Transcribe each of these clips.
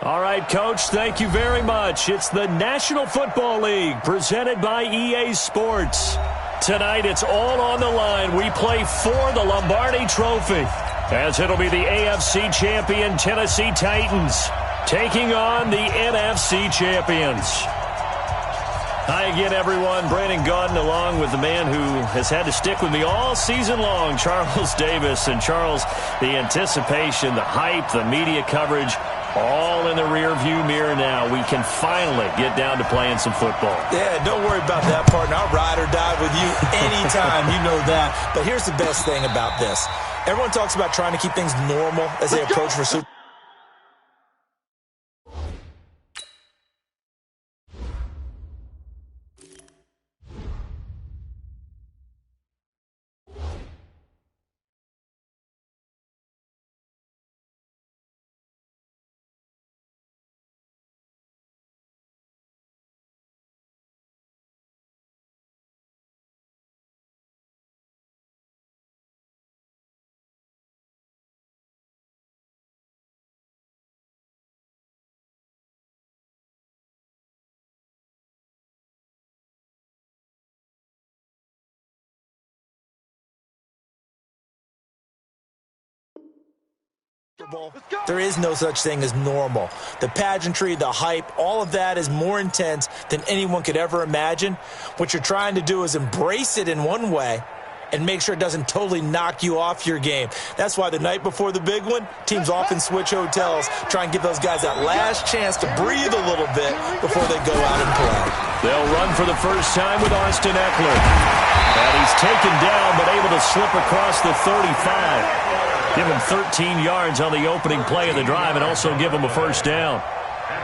All right, Coach, thank you very much. It's the National Football League presented by EA Sports. Tonight, it's all on the line. We play for the Lombardi Trophy, as it'll be the AFC champion Tennessee Titans taking on the NFC champions. Hi again, everyone. Brandon Gaudin along with the man who has had to stick with me all season long, Charles Davis. And Charles, the anticipation, the hype, the media coverage, all in the rear-view mirror now. We can finally get down to playing some football. Yeah, don't worry about that, partner. I'll ride or die with you anytime. You know that. But here's the best thing about this. Everyone talks about trying to keep things normal as they approach for Super Bowl. There is no such thing as normal. The pageantry, the hype, all of that is more intense than anyone could ever imagine. What you're trying to do is embrace it in one way and make sure it doesn't totally knock you off your game. That's why the night before the big one, teams often switch hotels, try and give those guys that last chance to breathe a little bit before they go out and play. They'll run for the first time with Austin Ekeler. And he's taken down but able to slip across the 35. Give him 13 yards on the opening play of the drive and also give him a first down.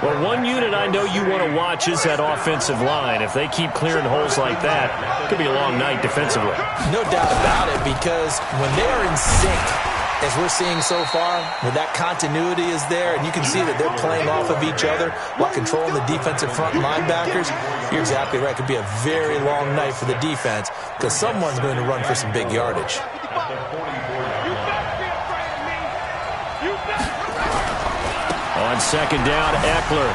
Well, one unit I know you want to watch is that offensive line. If they keep clearing holes like that, it could be a long night defensively. No doubt about it, because when they are in sync, as we're seeing so far, when that continuity is there and you can see that they're playing off of each other while controlling the defensive front linebackers, you're exactly right. It could be a very long night for the defense because someone's going to run for some big yardage. On second down, Ekeler.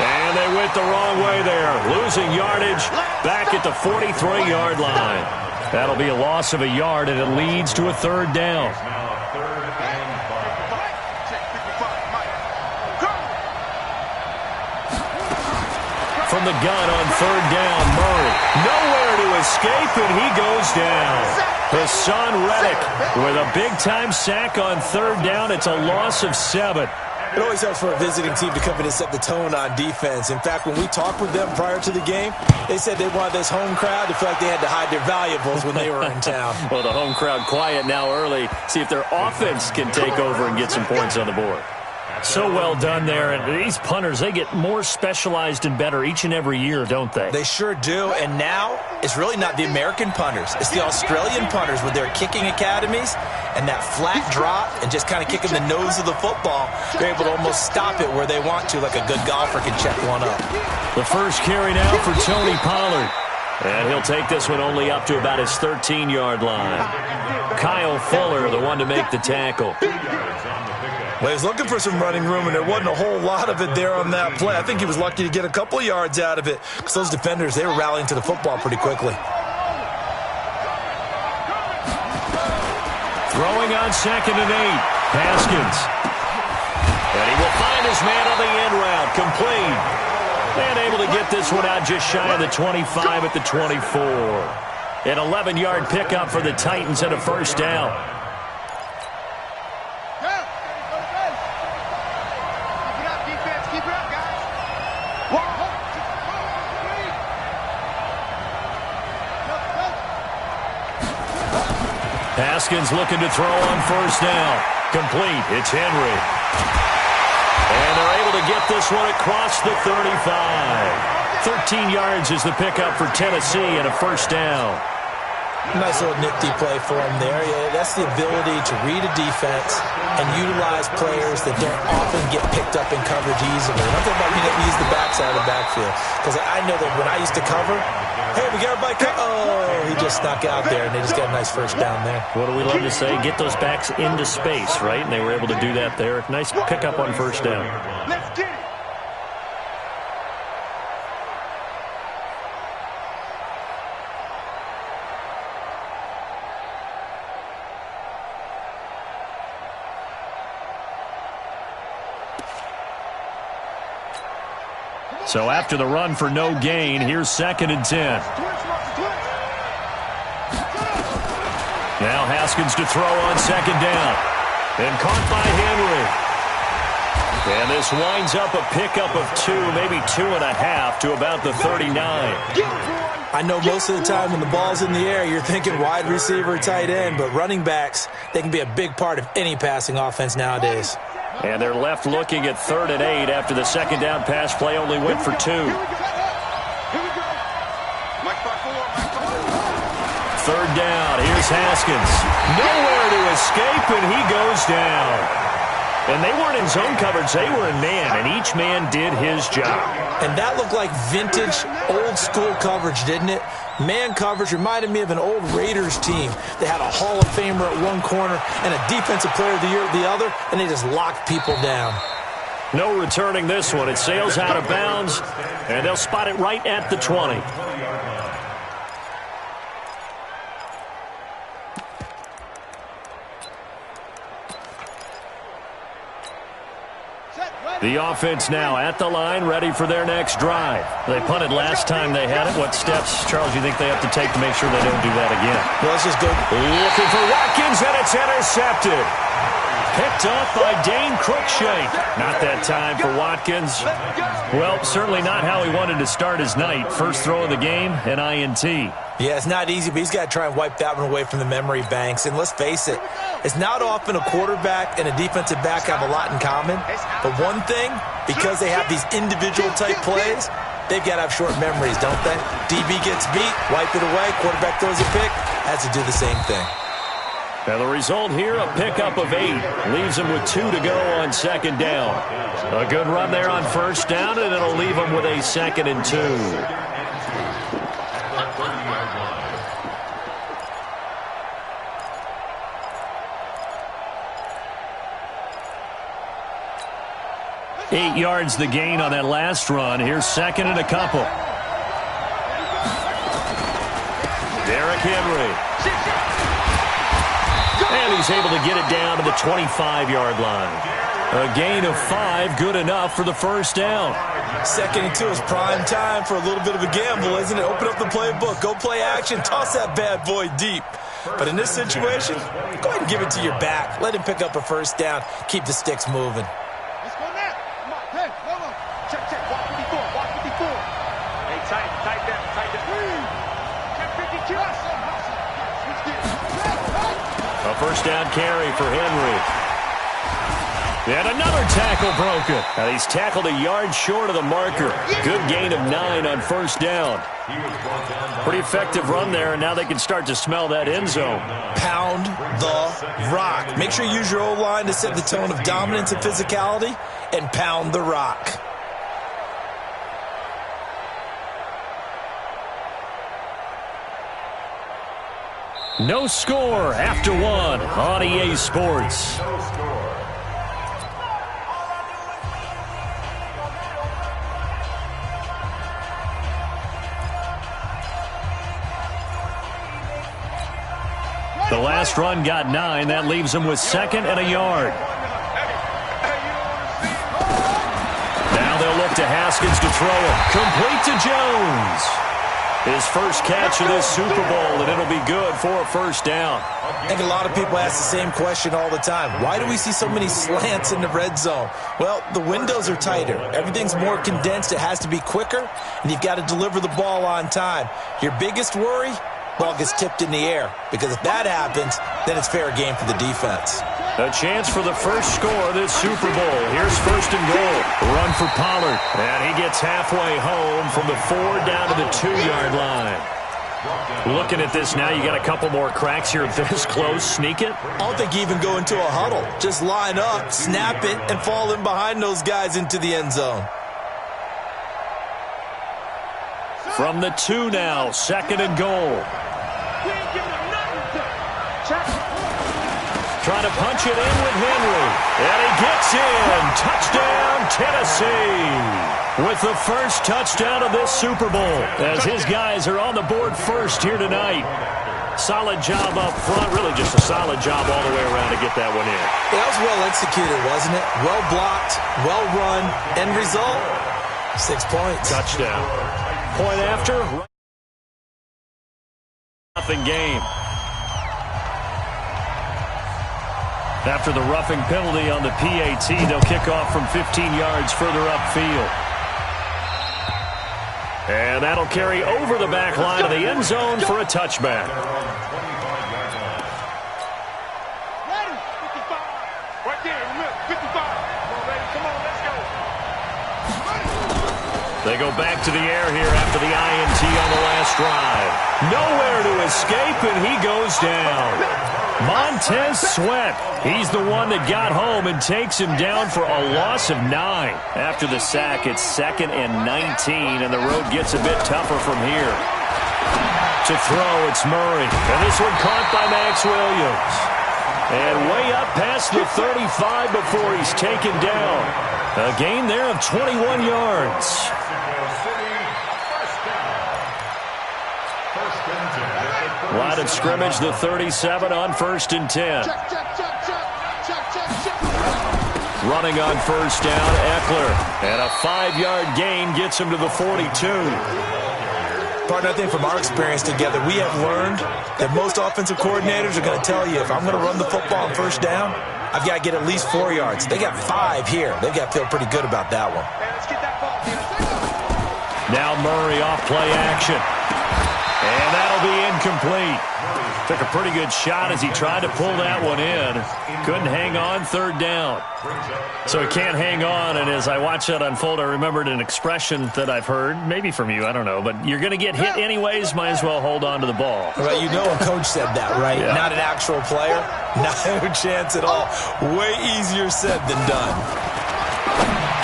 And they went the wrong way there. Losing yardage back at the 43-yard line. That'll be a loss of a yard, and it leads to a third down. From the gun on third down, Murray. Nowhere to escape, and he goes down. Hassan Reddick with a big-time sack on third down. It's a loss of 7. It always helps for a visiting team to come in and set the tone on defense. In fact, when we talked with them prior to the game, they said they wanted this home crowd to feel like they had to hide their valuables when they were in town. Well, the home crowd quiet now early. See if their offense can take over and get some points on the board. So well done there. And these punters, they get more specialized and better each and every year, don't they? They sure do. And now it's really not the American punters. It's the Australian punters with their kicking academies and that flat drop and just kind of kicking the nose of the football. They're able to almost stop it where they want to, like a good golfer can check one up. The first carry now for Tony Pollard. And he'll take this one only up to about his 13-yard line. Kyle Fuller, the one to make the tackle. Well, he was looking for some running room, and there wasn't a whole lot of it there on that play. I think he was lucky to get a couple of yards out of it because those defenders, they were rallying to the football pretty quickly. Throwing on 2nd and 8. Haskins. And he will find his man on the end route. Complete. And able to get this one out just shy of the 25 at the 24. An 11-yard pickup for the Titans and a first down. Haskins looking to throw on first down. Complete. It's Henry. And they're able to get this one across the 35. 13 yards is the pickup for Tennessee and a first down. Nice little nifty play for him there. Yeah, that's the ability to read a defense and utilize players that don't often get picked up in coverage easily. And I'm talking about being able to use the backside of the backfield. Because I know that when I used to cover, hey, we got everybody oh, he just snuck out there, and they just got a nice first down there. What do we love to say? Get those backs into space, right? And they were able to do that there. Nice pickup on first down. Let's get it. So after the run for no gain, here's 2nd and 10. Now Haskins to throw on 2nd down. And caught by Henry. And this winds up a pickup of 2, maybe 2.5 to about the 39. I know most of the time when the ball's in the air, you're thinking wide receiver, tight end, but running backs, they can be a big part of any passing offense nowadays. And they're left looking at 3rd and 8 after the 2nd down pass play only went for 2. 3rd down. Here's Haskins. Nowhere to escape, and he goes down. And they weren't in zone coverage. They were in man, and each man did his job. And that looked like vintage, old-school coverage, didn't it? Man coverage reminded me of an old Raiders team. They had a Hall of Famer at one corner and a Defensive Player of the Year at the other, and they just locked people down. No returning this one. It sails out of bounds, and they'll spot it right at the 20. The offense now at the line, ready for their next drive. They punted last time they had it. What steps, Charles, you think they have to take to make sure they don't do that again? Well, let's just go. Looking for Watkins, and it's intercepted. Picked off by Dane Cruikshank. Not that time for Watkins. Well, certainly not how he wanted to start his night. First throw of the game, an INT. Yeah, it's not easy, but he's got to try and wipe that one away from the memory banks. And let's face it, it's not often a quarterback and a defensive back have a lot in common. But one thing, because they have these individual type plays, they've got to have short memories, don't they? DB gets beat, wipe it away, quarterback throws a pick, has to do the same thing. Now the result here, a pickup of 8. Leaves them with 2 to go on 2nd down. A good run there on 1st down, and it'll leave them with a 2nd and 2. Eight yards the gain on that last run. Here's 2nd and a couple. Derrick Henry. And he's able to get it down to the 25-yard line. A gain of 5, good enough for the 1st down. 2nd and 2 is prime time for a little bit of a gamble, isn't it? Open up the playbook, go play action, toss that bad boy deep. But in this situation, go ahead and give it to your back. Let him pick up a 1st down. Keep the sticks moving. Let's go now. Come on. Hey, hold on. Check. Watch what he's doing. Watch what he's doing. Hey, tight that. Check 52. A 1st down carry for Henry. And another tackle broken. And he's tackled a yard short of the marker. Good gain of 9 on 1st down. Pretty effective run there, and now they can start to smell that end zone. Pound the rock. Make sure you use your O-line to set the tone of dominance and physicality, and pound the rock. No score after 1 on EA Sports. The last run got 9. That leaves them with 2nd and a yard. Now they'll look to Haskins to throw it. Complete to Jones. His first catch of this Super Bowl, and it'll be good for a 1st down. I think a lot of people ask the same question all the time. Why do we see so many slants in the red zone? Well, the windows are tighter. Everything's more condensed. It has to be quicker, and you've got to deliver the ball on time. Your biggest worry? Ball gets tipped in the air, because if that happens, then it's fair game for the defense. A chance for the first score of this Super Bowl. Here's 1st and goal. Run for Pollard. And he gets halfway home from the 4 down to the 2-yard line. Looking at this now, you got a couple more cracks here this close. Sneak it? I don't think you even go into a huddle. Just line up, snap it, and fall in behind those guys into the end zone. From the 2 now, 2nd and goal. Trying to punch it in with Henry. And he gets in. Touchdown, Tennessee. With the first touchdown of this Super Bowl, as his guys are on the board first here tonight. Solid job up front. Really just a solid job all the way around to get that one in. Yeah, that was well executed, wasn't it? Well blocked, well run. End result, 6 points. Touchdown. Point after. Nothing game. After the roughing penalty on the PAT, they'll kick off from 15 yards further upfield. And that'll carry over the back line of the end zone for a touchback. They go back to the air here after the INT on the last drive. Nowhere to escape, and he goes down. Montez Sweat, he's the one that got home and takes him down for a loss of 9. After the sack, it's 2nd and 19, and the road gets a bit tougher from here. To throw, it's Murray, and this one caught by Max Williams. And way up past the 35 before he's taken down. A gain there of 21 yards. Line of scrimmage, the 37 on 1st and 10. Running on 1st down, Eckler. And a 5-yard gain gets him to the 42. Partner, I think from our experience together, we have learned that most offensive coordinators are going to tell you, if I'm going to run the football on 1st down, I've got to get at least 4 yards. They got 5 here. They've got to feel pretty good about that one. Now Murray off play action. And that'll be incomplete. Took a pretty good shot as he tried to pull that one in. Couldn't hang on 3rd down. So he can't hang on, and as I watched that unfold, I remembered an expression that I've heard, maybe from you, I don't know, but you're going to get hit anyways, might as well hold on to the ball. Well, you know a coach said that, right? Yeah. Not an actual player. No chance at all. Way easier said than done.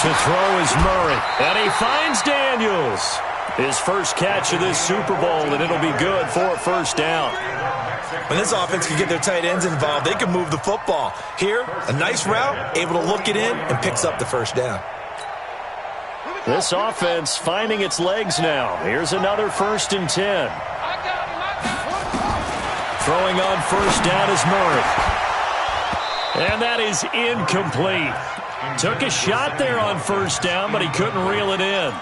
To throw is Murray, and he finds Daniels. His first catch of this Super Bowl, and it'll be good for a 1st down. When this offense can get their tight ends involved, they can move the football. Here, a nice route, able to look it in, and picks up the 1st down. This offense finding its legs now. Here's another 1st and 10. Throwing on 1st down is Murray. And that is incomplete. Took a shot there on 1st down, but he couldn't reel it in.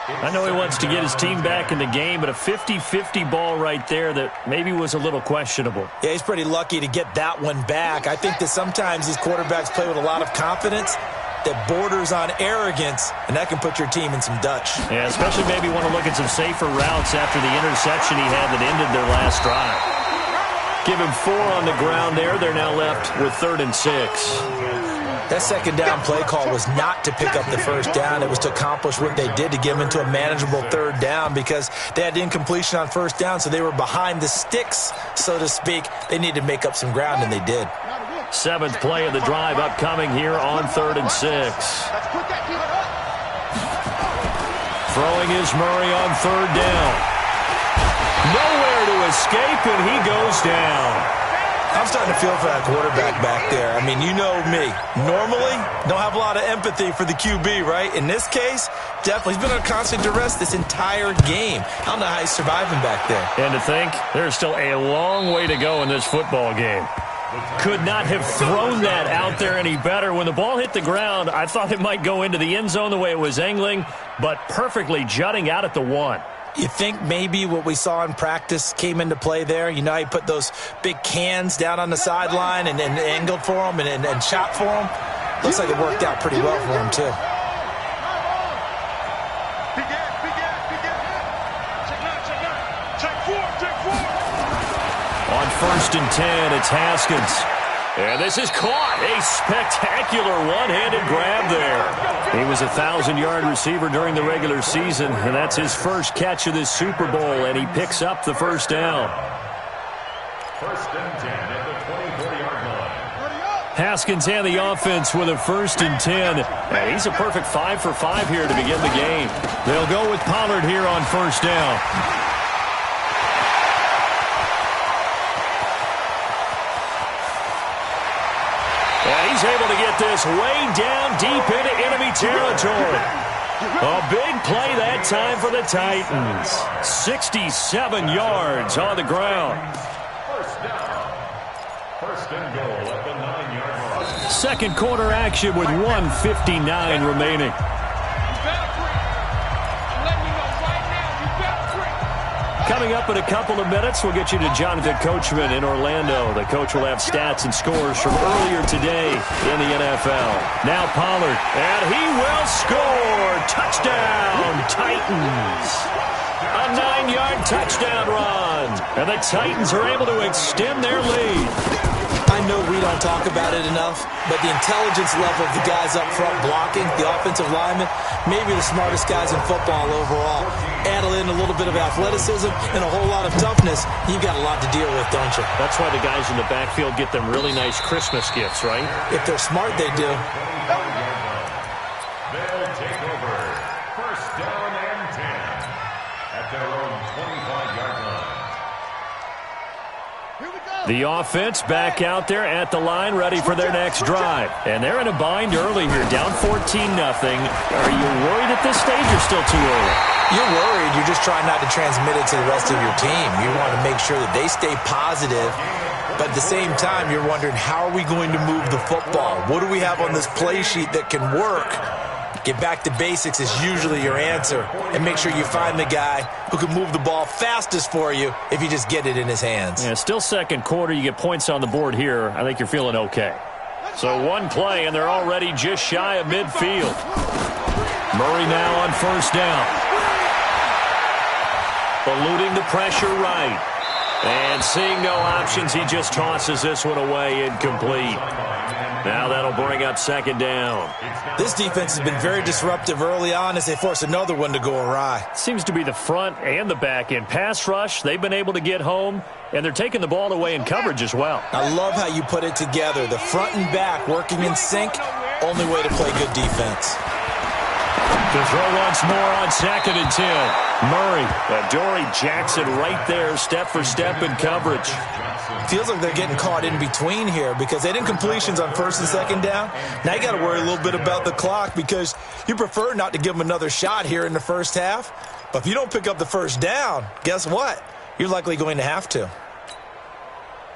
I know he wants to get his team back in the game, but a 50-50 ball right there that maybe was a little questionable. Yeah, he's pretty lucky to get that one back. I think that sometimes these quarterbacks play with a lot of confidence that borders on arrogance, and that can put your team in some Dutch. Yeah, especially maybe want to look at some safer routes after the interception he had that ended their last drive. Give him 4 on the ground there. They're now left with 3rd and 6. That 2nd down play call was not to pick up the 1st down. It was to accomplish what they did to get them into a manageable 3rd down because they had incompletion on 1st down, so they were behind the sticks, so to speak. They needed to make up some ground, and they did. 7th play of the drive upcoming here on 3rd and 6. Throwing is Murray on 3rd down. Nowhere to escape, and he goes down. I'm starting to feel for that quarterback back there. I mean, you know me. Normally, don't have a lot of empathy for the QB, right? In this case, definitely. He's been under constant duress this entire game. I don't know how he's surviving back there. And to think, there's still a long way to go in this football game. Could not have thrown that out there any better. When the ball hit the ground, I thought it might go into the end zone the way it was angling, but perfectly jutting out at the 1. You think maybe what we saw in practice came into play there? You know, he put those big cans down on the sideline and angled for him and shot for him. Looks like it worked out pretty well for him, too. On 1st and 10, it's Haskins. And this is caught. A spectacular one-handed grab there. He was a 1,000-yard receiver during the regular season, and that's his first catch of this Super Bowl, and he picks up the first down. First and 10 at the 24-yard line. Haskins and the offense with a 1st and 10. And he's a perfect 5 for 5 here to begin the game. They'll go with Pollard here on 1st down. And he's able to get this way down deep into enemy territory. A big play that time for the Titans. 67 yards on the ground. First down. First and goal at the 9-yard line. Second quarter action with 1:59 remaining. Coming up in a couple of minutes, we'll get you to Jonathan Coachman in Orlando. The coach will have stats and scores from earlier today in the NFL. Now Pollard, and he will score. Touchdown, Titans. A 9-yard touchdown run. And the Titans are able to extend their lead. I know we don't talk about it enough, but the intelligence level of the guys up front blocking, the offensive linemen, maybe the smartest guys in football overall. Add in a little bit of athleticism and a whole lot of toughness, you've got a lot to deal with, don't you? That's why the guys in the backfield get them really nice Christmas gifts, right? If they're smart, they do. They'll take over. First down and 10 at their own 25-yard line. The offense back out there at the line, ready for their next drive. And they're in a bind early here, down 14-0. Are you worried at this stage or still too early? You're worried. You're just trying not to transmit it to the rest of your team. You want to make sure that they stay positive. But at the same time, you're wondering, how are we going to move the football? What do we have on this play sheet that can work? Get back to basics is usually your answer. And make sure you find the guy who can move the ball fastest for you if you just get it in his hands. Yeah, still second quarter. You get points on the board here. I think you're feeling okay. So one play, and they're already just shy of midfield. Murray now on 1st down. Eluding the pressure right. And seeing no options, he just tosses this one away, incomplete. Now that'll bring up 2nd down. This defense has been very disruptive early on as they force another one to go awry. Seems to be the front and the back end. Pass rush, they've been able to get home, and they're taking the ball away in coverage as well. I love how you put it together. The front and back working in sync, only way to play good defense. To throw once more on 2nd and 10. Murray, Dory Jackson right there, step for step in coverage. Feels like they're getting caught in between here because they didn't completions on 1st and 2nd down. Now you got to worry a little bit about the clock because you prefer not to give them another shot here in the first half. But if you don't pick up the 1st down, guess what? You're likely going to have to.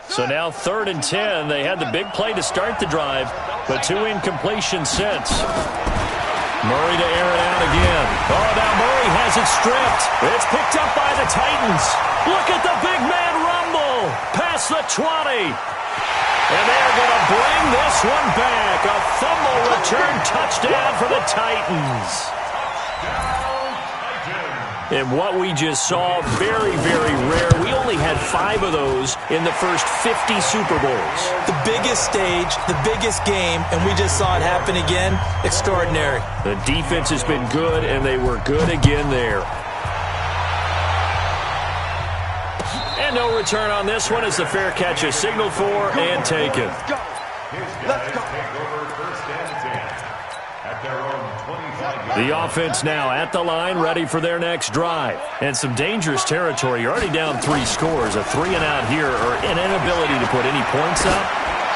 So now 3rd and 10. They had the big play to start the drive, but 2 incompletions since. Murray to air it out again. Oh, now Murray has it stripped. It's picked up by the Titans. Look at the big man rumble. Past the 20. And they're going to bring this one back. A fumble return touchdown for the Titans. And what we just saw, very, very rare. We only had 5 of those in the first 50 Super Bowls. The biggest stage, the biggest game, and we just saw it happen again. Extraordinary. The defense has been good, and they were good again there. And no return on this one as the fair catch is signaled for and taken. Let's go. Take over 1st and 10 at their own 25. The offense now at the line, ready for their next drive. And some dangerous territory. You're already down 3 scores. A 3-and-out here, or an inability to put any points up.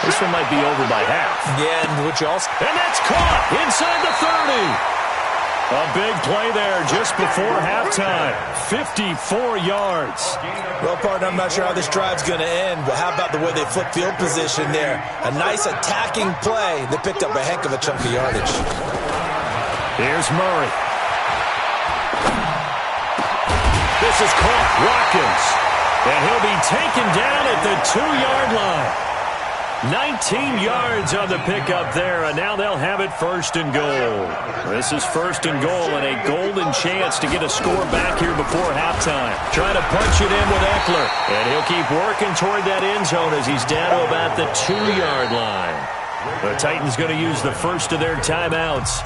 This one might be over by half. Yeah, and which also... And that's caught inside the 30. A big play there just before halftime. 54 yards. Well, partner, I'm not sure how this drive's going to end, but how about the way they flip field position there? A nice attacking play that picked up a heck of a chunk of yardage. Here's Murray. This is caught. Watkins. And he'll be taken down at the 2-yard line. 19 yards on the pickup there, and now they'll have it first and goal. This is first and goal and a golden chance to get a score back here before halftime. Trying to punch it in with Eckler, and he'll keep working toward that end zone as he's down to about the 2-yard line. The Titans going to use the first of their timeouts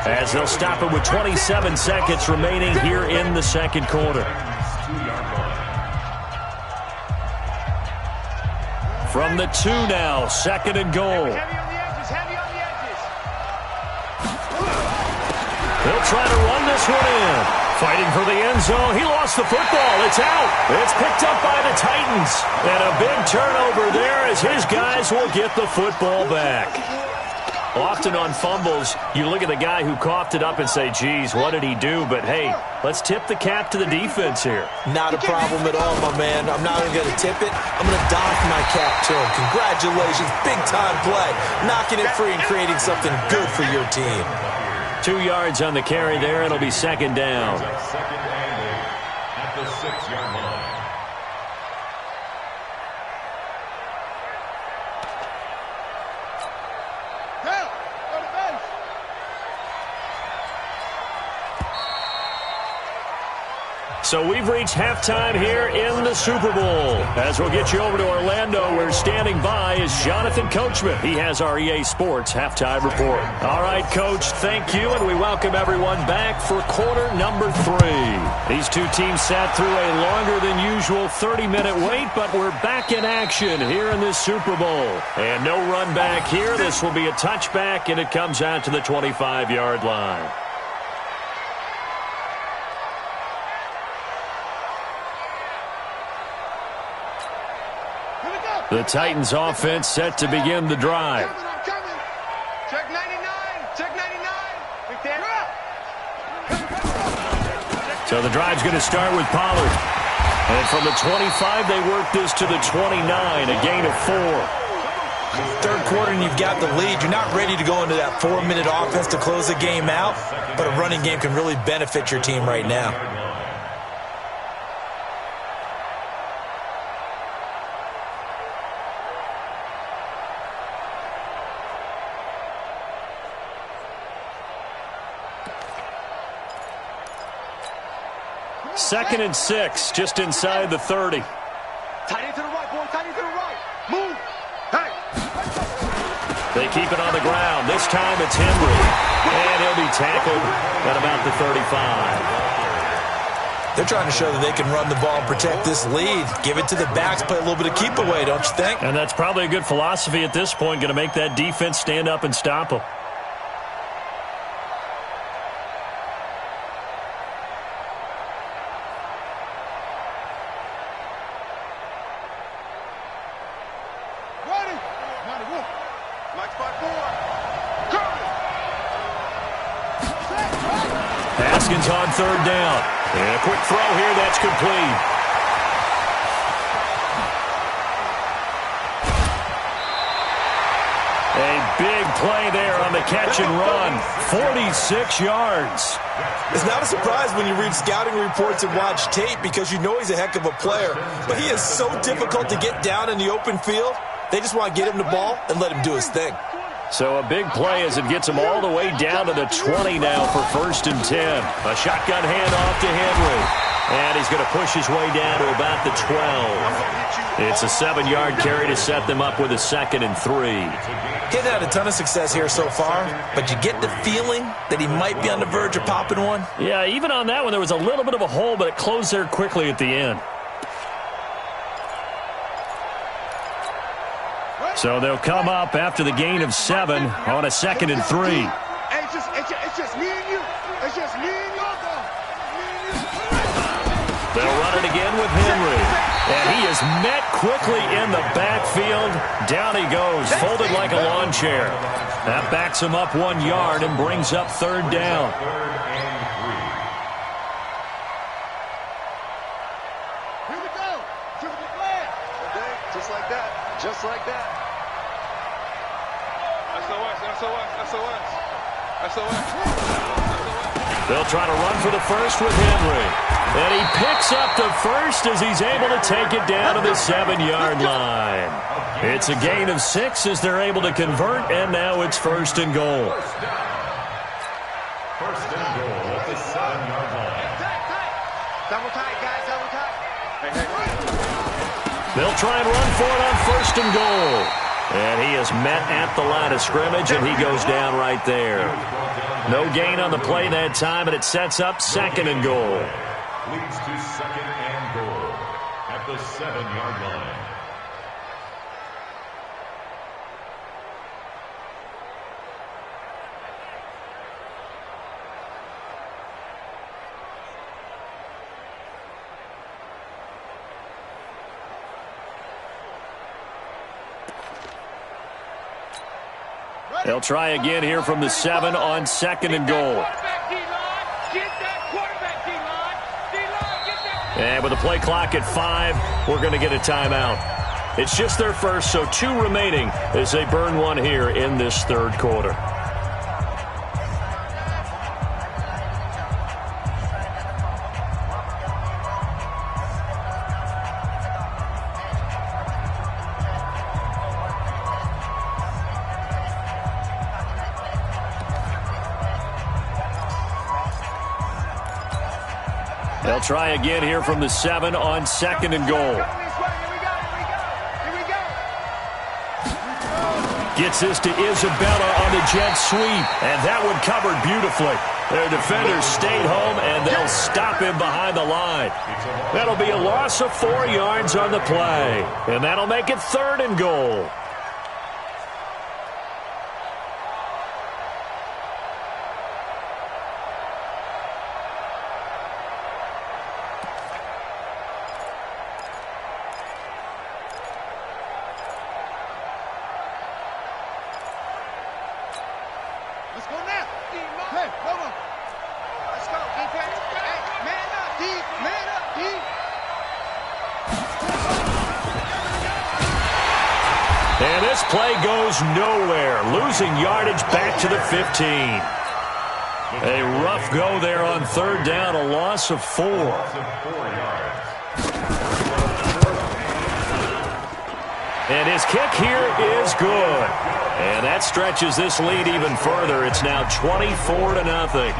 as they'll stop it with 27 seconds remaining here in the second quarter. From the 2 now, second and goal. Heavy on the edges, heavy on the edges. He'll try to run this one in. Fighting for the end zone. He lost the football. It's out. It's picked up by the Titans. And a big turnover there as his guys will get the football back. Often on fumbles, you look at the guy who coughed it up and say, geez, what did he do? But, hey, let's tip the cap to the defense here. Not a problem at all, my man. I'm not even going to tip it. I'm going to doff my cap to him. Congratulations. Big-time play. Knocking it free and creating something good for your team. 2 yards on the carry there. It'll be second down. Second and 8 at the 6-yard line. So we've reached halftime here in the Super Bowl. As we'll get you over to Orlando, where standing by is Jonathan Coachman. He has our EA Sports halftime report. All right, Coach, thank you, and we welcome everyone back for quarter number 3. These two teams sat through a longer than usual 30-minute wait, but we're back in action here in this Super Bowl. And no run back here. This will be a touchback, and it comes out to the 25-yard line. The Titans offense set to begin the drive. I'm coming. Check 99. Check 99. Big Dan. So the drive's going to start with Pollard. And from the 25, they work this to the 29, a gain of 4. Third quarter and you've got the lead. You're not ready to go into that 4-minute offense to close the game out, but a running game can really benefit your team right now. Second and 6, just inside the 30. Tight end to the right, boy. Tight end to the right. Move. Hey. They keep it on the ground. This time it's Henry. And he'll be tackled at about the 35. They're trying to show that they can run the ball and protect this lead. Give it to the backs, play a little bit of keep away, don't you think? And that's probably a good philosophy at this point, going to make that defense stand up and stop them. Haskins on third down. And a quick throw here, that's complete. A big play there on the catch and run. 46 yards. It's not a surprise when you read scouting reports and watch tape because you know he's a heck of a player. But he is so difficult to get down in the open field. They just want to get him the ball and let him do his thing. So a big play as it gets him all the way down to the 20 now for first and 10. A shotgun handoff to Henry. And he's going to push his way down to about the 12. It's a 7-yard carry to set them up with a second and 3. He's had a ton of success here so far, but you get the feeling that he might be on the verge of popping one. Yeah, even on that one, there was a little bit of a hole, but it closed there quickly at the end. So they'll come up after the gain of 7 on a second and 3. Hey, it's just me and you. It's just me and you. They'll run it again with Henry. And he is met quickly in the backfield. Down he goes, folded like a lawn chair. That backs him up 1 yard and brings up third down. Here we go. Triple play. Just like that. Just like that. SOS. They'll try to run for the first with Henry. And he picks up the first as he's able to take it down to the 7-yard line. It's a gain of 6 as they're able to convert, and now it's 1st and goal. First and goal at the 7-yard line. Double tight, guys, double tight. They'll try and run for it on 1st and goal. And he is met at the line of scrimmage, and he goes down right there. No gain on the play that time, and it sets up 2nd and goal. Leads to 2nd and goal at the 7-yard line. They'll try again here from the 7 on 2nd and goal. And with the play clock at 5, we're going to get a timeout. It's just their first, so 2 remaining as they burn one here in this 3rd quarter. They'll try again here from the 7 on 2nd and goal. Gets this to Isabella on the jet sweep, and that one covered beautifully. Their defenders stayed home, and they'll stop him behind the line. That'll be a loss of 4 yards on the play, and that'll make it 3rd and goal. Let's go now. Hey, come on. Let's go, defense. Hey, man up, D. Man up, D. And this play goes nowhere, losing yardage back to the 15. A rough go there on 3rd down, a loss of 4. And his kick here is good. And that stretches this lead even further. It's now 24-0.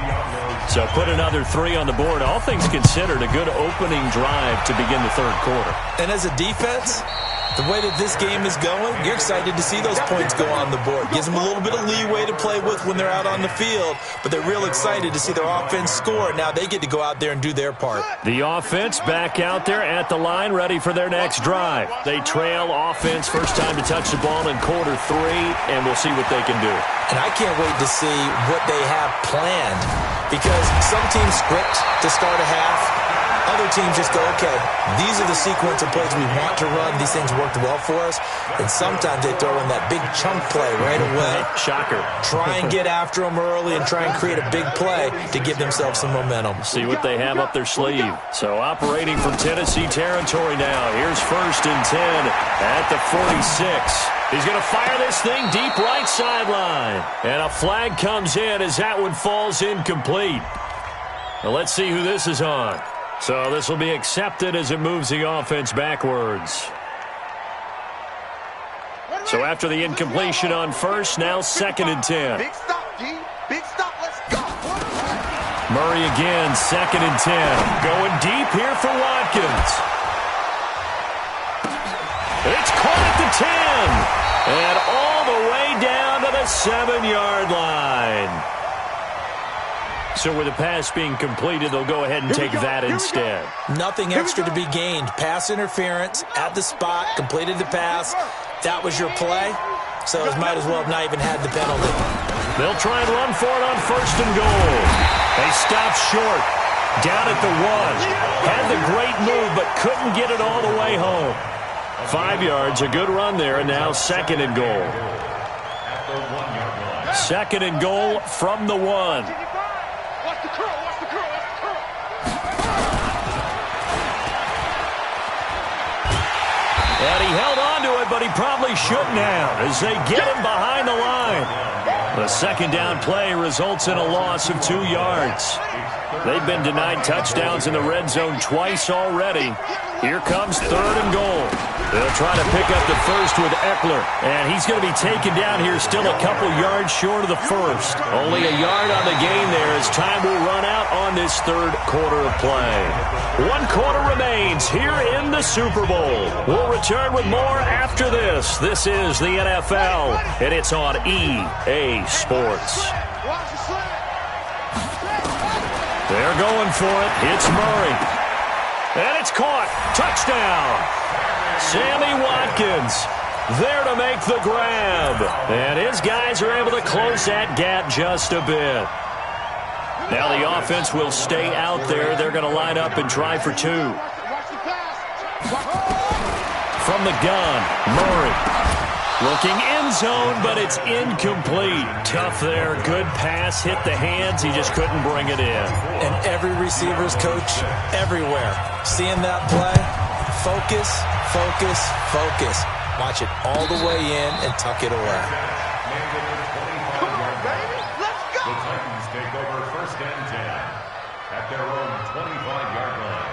So put another 3 on the board. All things considered, a good opening drive to begin the 3rd quarter. And as a defense, the way that this game is going, you're excited to see those points go on the board. Gives them a little bit of leeway to play with when they're out on the field, but they're real excited to see their offense score. Now they get to go out there and do their part. The offense back out there at the line, ready for their next drive. They trail offense, first time to touch the ball in quarter 3, and we'll see what they can do. And I can't wait to see what they have planned, because some teams script to start a half. Other teams just go, okay, these are the sequence of plays we want to run. These things worked well for us. And sometimes they throw in that big chunk play right away. Shocker. Try and get after them early and try and create a big play to give themselves some momentum. See what they have up their sleeve. So operating from Tennessee territory now. Here's 1st and 10 at the 46. He's going to fire this thing deep right sideline. And a flag comes in as that one falls incomplete. Now let's see who this is on. So this will be accepted as it moves the offense backwards. So after the incompletion on 1st, now 2nd and 10. Big stop, D. Big stop. Let's go. Murray again, 2nd and 10. Going deep here for Watkins. It's caught at the 10. And all the way down to the 7-yard line. So with the pass being completed, they'll go ahead and take that instead. Nothing extra to be gained. Pass interference at the spot, completed the pass. That was your play, so it might as well have not even had the penalty. They'll try and run for it on 1st and goal. They stop short, down at the 1. Had the great move, but couldn't get it all the way home. 5 yards, a good run there, and now 2nd and goal. 2nd and goal from the 1. And he held on to it, but he probably shouldn't have as they get him behind the line. The 2nd down play results in a loss of 2 yards. They've been denied touchdowns in the red zone twice already. Here comes 3rd and goal. They'll try to pick up the first with Eckler. And he's going to be taken down here still a couple yards short of the first. Only a yard on the gain there as time will run out on this 3rd quarter of play. 1 quarter remains here in the Super Bowl. We'll return with more after this. This is the NFL, and it's on EA Sports. They're going for it. It's Murray. And it's caught. Touchdown. Sammy Watkins there to make the grab. And his guys are able to close that gap just a bit. Now the offense will stay out there. They're going to line up and try for 2. From the gun, Murray. Looking end zone, but it's incomplete. Tough there. Good pass. Hit the hands. He just couldn't bring it in. And every receiver's coach everywhere. Seeing that play, focus, focus, focus. Watch it all the way in and tuck it away. Come on, baby. Let's go. The Titans take over 1st and 10 at their own 25-yard line.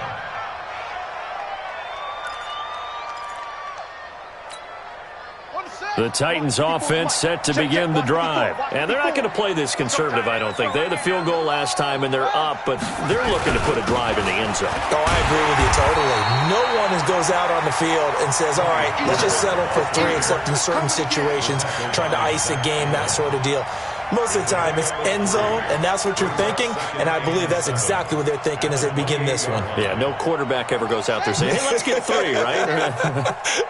The Titans offense set to begin the drive. And they're not going to play this conservative, I don't think. They had the field goal last time, and they're up, but they're looking to put a drive in the end zone. Oh, I agree with you totally. No one goes out on the field and says, all right, let's just settle for 3, except in certain situations, trying to ice a game, that sort of deal. Most of the time, it's end zone, and that's what you're thinking, and I believe that's exactly what they're thinking as they begin this one. Yeah, no quarterback ever goes out there saying, hey, let's get 3, right?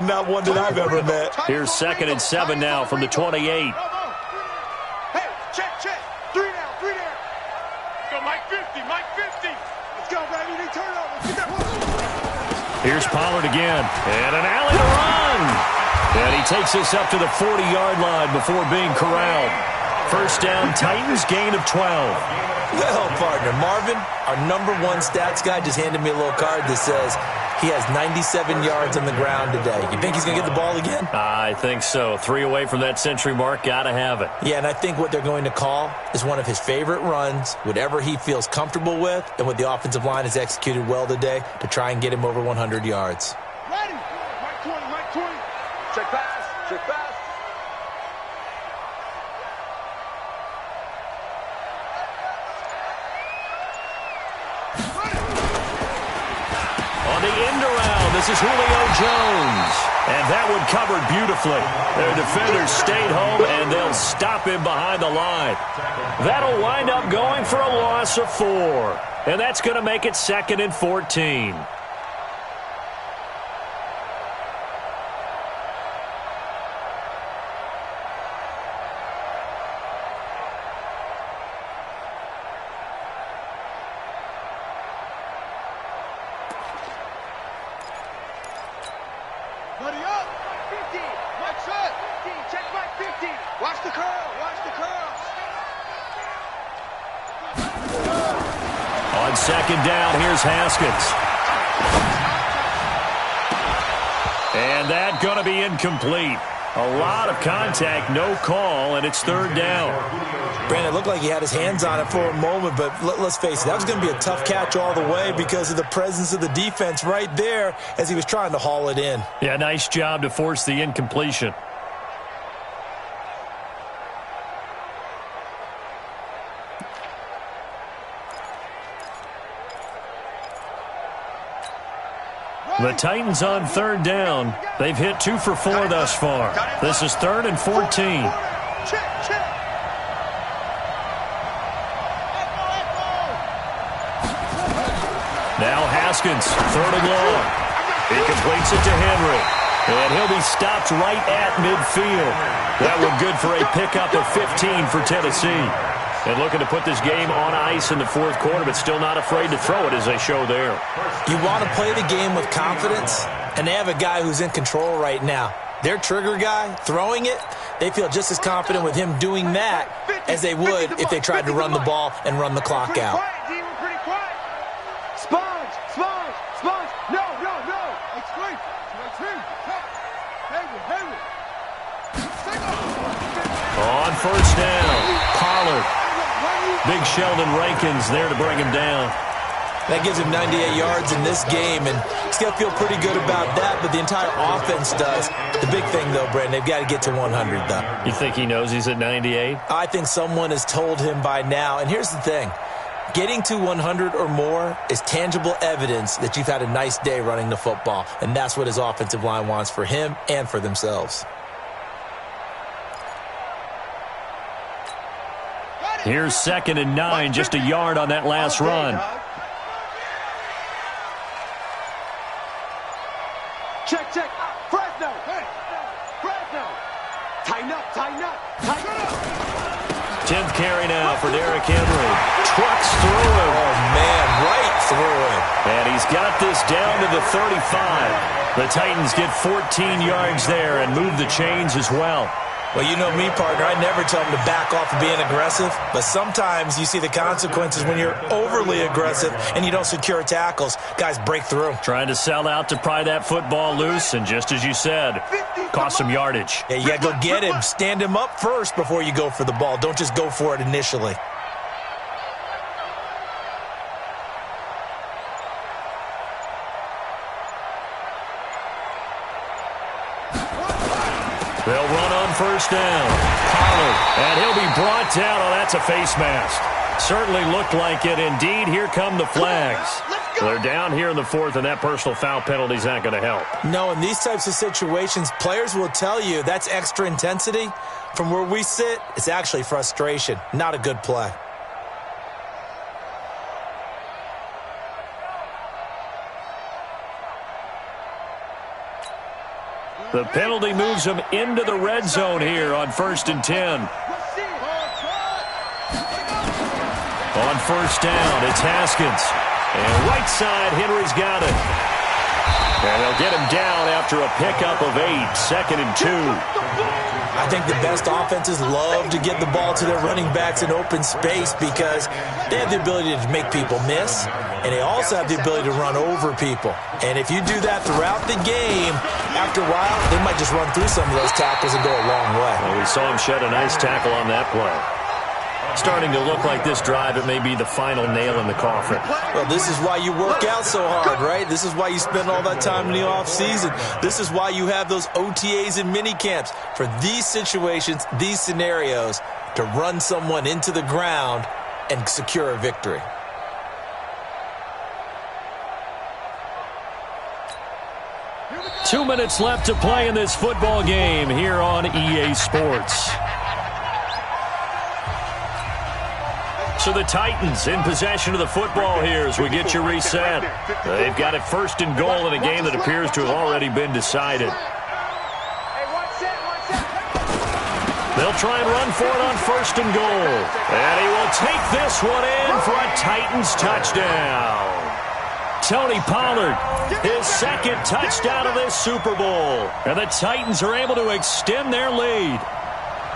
Not one that I've ever met. Here's 2nd and 7 now from the 28. Hey, check. 3 down. Let's go, Mike 50. Let's go, baby. They turn over. Let's get that one. Here's Pollard again, and an alley to run. And he takes us up to the 40-yard line before being corralled. 1st down, Titans, gain of 12. Well, partner, Marvin, our #1 stats guy, just handed me a little card that says he has 97 yards on the ground today. You think he's going to get the ball again? I think so. 3 away from that century mark. Got to have it. Yeah, and I think what they're going to call is one of his favorite runs, whatever he feels comfortable with, and what the offensive line has executed well today to try and get him over 100 yards. Ready. Mike 20. Check pass. On the end around, this is Julio Jones. And that one covered beautifully. Their defenders stayed home, and they'll stop him behind the line. That'll wind up going for a loss of 4. And that's going to make it 2nd and 14. Buddy up. 50. Mike set. 50. Check Mike 50. Watch the curl. On 2nd down, here's Haskins. And that's going to be incomplete. A lot of contact, no call, and it's 3rd down. Brandon, it looked like he had his hands on it for a moment, but let's face it, that was going to be a tough catch all the way because of the presence of the defense right there as he was trying to haul it in. Yeah, nice job to force the incompletion. The Titans on 3rd down. They've hit 2 for 4 thus far. This is 3rd and 14. Check. Now Haskins, 3rd and long. He completes it to Henry. And he'll be stopped right at midfield. That one good for a pickup of 15 for Tennessee. And looking to put this game on ice in the 4th quarter, but still not afraid to throw it as they show there. You want to play the game with confidence, and they have a guy who's in control right now. Their trigger guy, throwing it, they feel just as confident with him doing that as they would if they tried to run the ball and run the clock out. Pretty quiet. Sponge. No. Explain. On 1st down, Pollard. Big Sheldon Rankins there to bring him down. That gives him 98 yards in this game, and he's got to feel pretty good about that, but the entire offense does. The big thing, though, Brandon, they've got to get to 100, though. You think he knows he's at 98? I think someone has told him by now, and here's the thing. Getting to 100 or more is tangible evidence that you've had a nice day running the football, and that's what his offensive line wants for him and for themselves. Here's 2nd and 9, just a yard on that last run. Check. Fresno. Fresno. Tighten up. 10th carry now for Derrick Henry. Trucks through him. Oh, man, right through him. And he's got this down to the 35. The Titans get 14 yards there and move the chains as well. Well, you know me, partner. I never tell them to back off of being aggressive, but sometimes you see the consequences when you're overly aggressive and you don't secure tackles. Guys break through. Trying to sell out to pry that football loose, and just as you said, cost some yardage. Yeah, you got to go get him. Stand him up first before you go for the ball. Don't just go for it initially. They'll run on first down. Pollard, and he'll be brought down. Oh, that's a face mask. Certainly looked like it. Indeed, here come the flags. They're down here in the 4th, and that personal foul penalty's not going to help. No, in these types of situations, players will tell you that's extra intensity. From where we sit, it's actually frustration. Not a good play. The penalty moves them into the red zone here on 1st and 10. On first down, it's Haskins. And right side, Henry's got it. And they'll get him down after a pickup of 8, 2nd and 2. I think the best offenses love to get the ball to their running backs in open space because they have the ability to make people miss, and they also have the ability to run over people. And if you do that throughout the game, after a while, they might just run through some of those tackles and go a long way. Well, we saw him shed a nice tackle on that play. Starting to look like this drive, it may be the final nail in the coffin. Well, this is why you work out so hard, right? This is why you spend all that time in the offseason. This is why you have those OTAs and mini camps for these situations, these scenarios, to run someone into the ground and secure a victory. Two minutes left to play in this football game here on EA Sports. So the Titans in possession of the football here as we get you reset. They've got it 1st and goal in a game that appears to have already been decided. They'll try and run for it on 1st and goal. And he will take this one in for a Titans touchdown. Tony Pollard, his 2nd touchdown of this Super Bowl. And the Titans are able to extend their lead.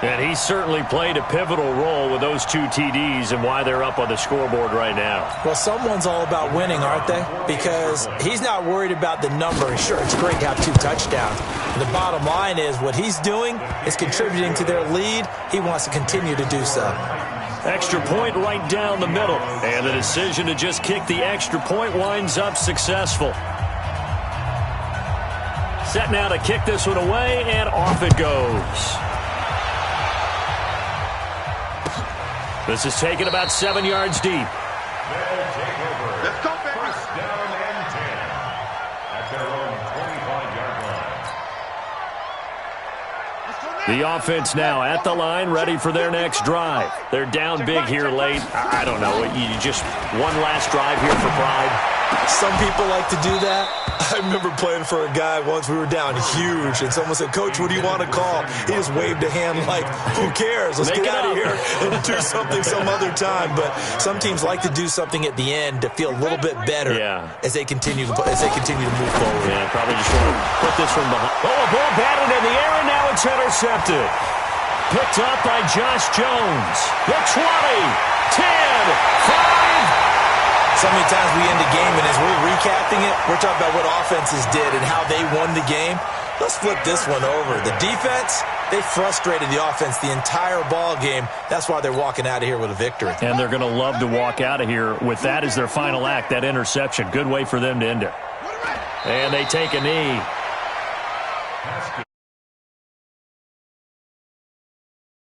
And he certainly played a pivotal role with those 2 TDs and why they're up on the scoreboard right now. Well, someone's all about winning, aren't they? Because he's not worried about the number. Sure, it's great to have 2 touchdowns. The bottom line is what he's doing is contributing to their lead. He wants to continue to do so. Extra point right down the middle. And the decision to just kick the extra point winds up successful. Set now to kick this one away, and off it goes. This is taken about 7 yards deep. They'll take over. Let's go, baby. 1st down and 10 at their own 25-yard line. The offense now at the line, ready for their next drive. They're down big here late. I don't know. You just one last drive here for pride. Some people like to do that. I remember playing for a guy once. We were down huge, and someone said, "Coach, what do you want to call?" He just waved a hand like, "Who cares? Let's get out of here and do something some other time." But some teams like to do something at the end to feel a little bit better as they continue to move forward. Yeah, probably just want to put this one behind. Oh, a ball batted in the air, and now it's intercepted. Picked up by Josh Jones. The 20, 10, 5. So many times we end the game, and as we're recapping it, we're talking about what offenses did and how they won the game. Let's flip this one over. The defense, they frustrated the offense the entire ball game. That's why they're walking out of here with a victory. And they're going to love to walk out of here with that as their final act, that interception. Good way for them to end it. And they take a knee.